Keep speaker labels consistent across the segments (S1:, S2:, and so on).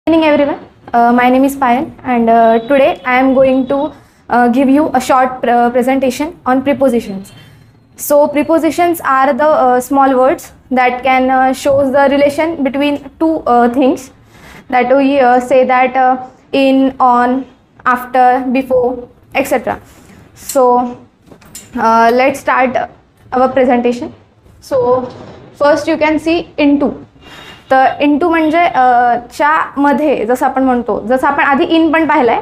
S1: Good evening everyone. My name is Payal and today I am going to give you a short presentation on prepositions. So prepositions are the small words that can show the relation between two things, that we say that in, on, after, before, etc. So let's start our presentation. So first you can see into. तर into म्हणजे च्या मध्ये, जसं आपण म्हणतो, जसं आपण आधी इन पण पाहिलंय,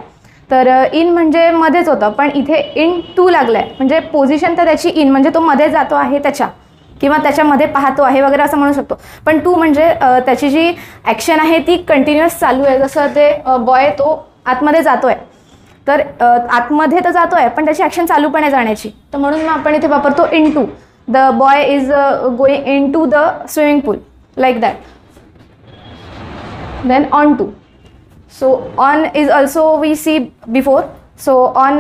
S1: तर इन म्हणजे मध्येच होतं, पण इथे इन टू लागलाय म्हणजे पोझिशन तर त्याची इन म्हणजे तो मध्ये जातो आहे त्याच्या, किंवा त्याच्यामध्ये पाहतो आहे वगैरे असं म्हणू शकतो. पण टू म्हणजे त्याची जी ॲक्शन आहे ती कंटिन्युअस चालू आहे. जसं ते बॉय तो आतमध्ये जातोय, तर आतमध्ये तर जातोय पण त्याची ॲक्शन चालू पण आहे जाण्याची, तर म्हणून आपण इथे वापरतो into. The boy is going into the swimming pool, like that. Then on to. So on is also we see before. So on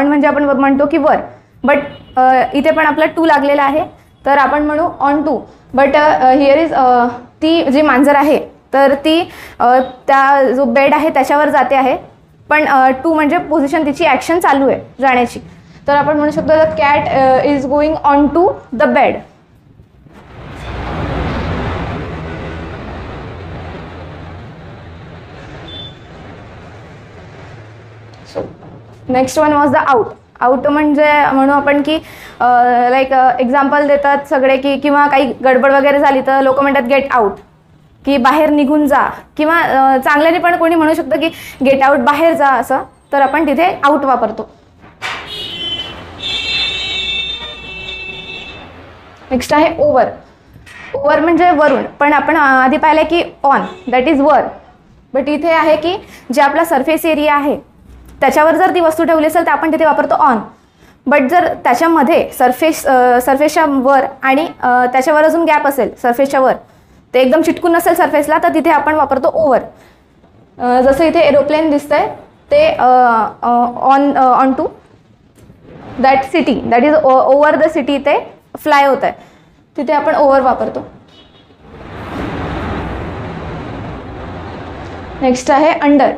S1: म्हणजे आपण म्हणतो की वर, बट इथे पण आपला टू लागलेला आहे तर आपण म्हणू onto. But here is ती जी मांजर आहे तर ती त्या जो बेड आहे त्याच्यावर जाते आहे, पण टू म्हणजे पोझिशन तिची ॲक्शन चालू आहे जाण्याची, तर आपण म्हणू शकतो the cat is going onto the bed. So next one was the out. Out म्हणजे म्हणू आपण की लाईक एक्झाम्पल देतात सगळे की, किंवा काही गडबड वगैरे झाली तर लोक म्हणतात गेट आउट, की बाहेर निघून जा, किंवा चांगल्याने पण कोणी म्हणू शकतं की गेट आउट, बाहेर जा असं, तर आपण तिथे आउट वापरतो. नेक्स्ट आहे ओव्हर. ओव्हर म्हणजे वरून, पण आपण आधी पाहिलं की ऑन, दॅट इज वर, बट इथे आहे की जे आपला सरफेस एरिया आहे त्याच्यावर जर ती वस्तू ठेवली असेल तर आपण तिथे वापरतो ऑन. बट जर त्याच्यामध्ये सरफेसच्या वर आणि त्याच्यावर अजून गॅप असेल सरफेसच्या वर, ते एकदम चिटकून नसेल सरफेसला, तर तिथे आपण वापरतो ओव्हर. जसं इथे एरोप्लेन दिसतंय ते onto that city, that is over the city, ते फ्लाय होत आहे, तिथे आपण ओव्हर वापरतो. नेक्स्ट आहे अंडर.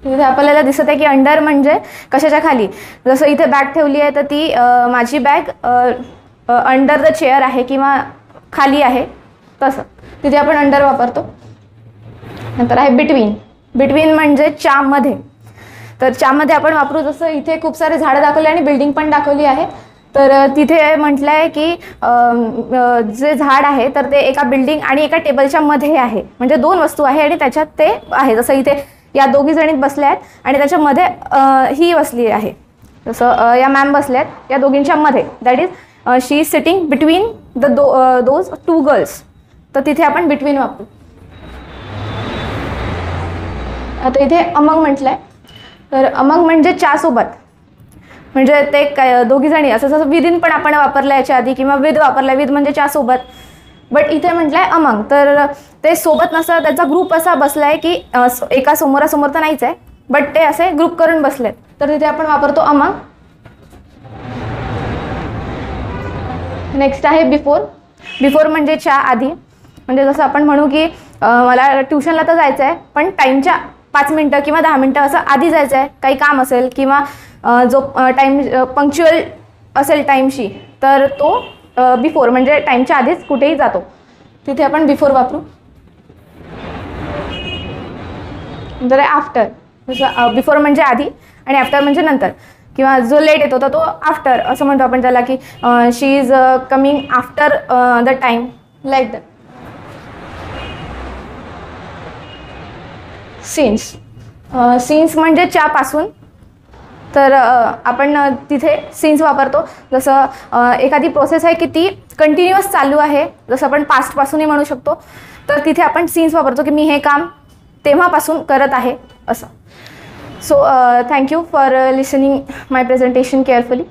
S1: इथे आपल्याला दिसत आहे की अंडर म्हणजे कशाच्या खाली. जसं इथे बॅग ठेवली आहे तर ती माझी बॅग अंडर द चेअर आहे किंवा खाली आहे, तसं तिथे आपण अंडर वापरतो. नंतर आहे बिटवीन. बिटवीन म्हणजे च्यामध्ये, तर च्यामध्ये आपण वापरू. जसं इथे खूप सारे झाडं दाखवले आणि बिल्डिंग पण दाखवली आहे, तर तिथे म्हटलं आहे की जे झाड आहे तर ते एका बिल्डिंग आणि एका टेबलच्या मध्ये आहे, म्हणजे दोन वस्तू आहे आणि त्याच्यात ते आहे. जसं इथे या दोघी जणीत बसल्या आहेत आणि त्याच्यामध्ये ही बसली आहे, जसं या मॅम बसल्या आहेत या दोघींच्या मध्ये, that is she is sitting between the those two girls, तर तिथे आपण बिटवीन वापरू. आता इथे अमंग म्हटलंय, तर अमंग म्हणजे च्यासोबत, म्हणजे ते दोघी जणी असं. जसं विदिन पण आपण वापरलं याच्या आधी, किंवा विद वापरलाय, विद म्हणजे च्यासोबत, बट इथे म्हटलंय अमंग, तर ते सोबत नसतं, त्याचा ग्रुप असा बसलाय की एका समोरासमोर तर नाहीच आहे, बट ते असे ग्रुप करून बसलेत, तर तिथे आपण वापरतो अमंग. नेक्स्ट आहे बिफोर. बिफोर म्हणजे च्या आधी, म्हणजे जसं आपण म्हणू की मला ट्युशनला तर जायचं आहे पण टाईमच्या 5 मिनटं किंवा 10 मिनटं असं आधी जायचं आहे, काही काम असेल किंवा जो टाईम पंक्च्युअल असेल टाईमशी, तर तो बिफोर म्हणजे टाईमच्या आधीच कुठेही जातो, तिथे आपण बिफोर वापरू. नंतर आफ्टर. जसं बिफोर म्हणजे आधी आणि आफ्टर म्हणजे नंतर, किंवा जो लेट येतो तर तो आफ्टर असं म्हणतो आपण त्याला, की she is coming after the time, like that. Since. Since म्हणजे च्यापासून, तर आपण तिथे सिन्स वापरतो. जसं एखादी प्रोसेस आहे की ती कंटिन्युअस चालू आहे, जसं आपण पास्टपासूनही म्हणू शकतो, तर तिथे आपण सिन्स वापरतो की मी हे काम तेव्हापासून करत आहे असं. So thank you for listening my presentation carefully.